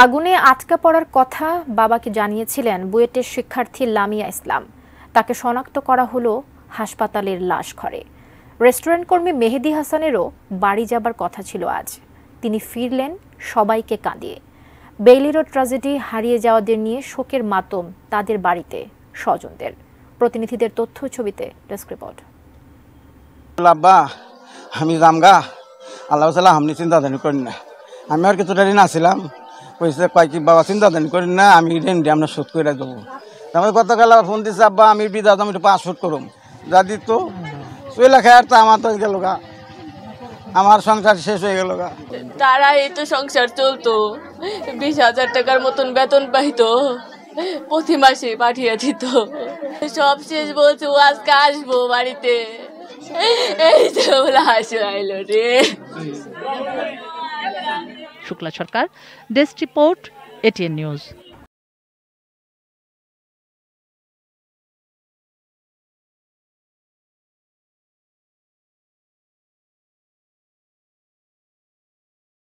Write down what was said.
আগুনে আটকা পড়ার কথা বাবাকে জানিয়েছিলেন বুয়েটের শিক্ষার্থী লামিয়া ইসলাম। তাকে শনাক্ত করা হলো হাসপাতালের লাশ ঘরে। রেস্টুরেন্ট কর্মী মেহেদী হাসানেরও বাড়ি যাবার কথা ছিল আজ। তিনি ফিরলেন সবাইকে কাঁদিয়ে। বেইলি রোড ট্র্যাজেডি হারিয়ে যাওয়াদের নিয়ে শোকের মাতম তাদের বাড়িতে স্বজনদের। প্রতিনিধিদের তথ্য ছবিতে ডেস্ক রিপোর্ট। আব্বা আমি জামগা আল্লাহ সাল্লাহ আপনি চিন্তা ধানি করেন না, আমি আর কিছুটা ঋণ আসছিলাম কইছে কয় কি বাবা চিন্তা ধানি করেন না, আমি ঋণ দিয়ে আপনার শোধ করে দেবো। তারপরে গতকাল আবার ফোন দিচ্ছে আব্বা আমি বিদা আমি একটু 5 ফুট করুম যা দিত চলে খায় তা আমার তো গেল গা, আমার সংসার শেষ হয়ে গেল গা। তারা এই তো সংসার চলতো, 20,000 টাকার মতন বেতন পাইতো, প্রতি মাসে পাঠিয়ে দিত। সব শেষ বলছে ও আজকে আসবো বাড়িতে, এই তো লাশ আইলো রে। শুক্লা সরকার, ডেস্ক রিপোর্ট, এটিএন নিউজ।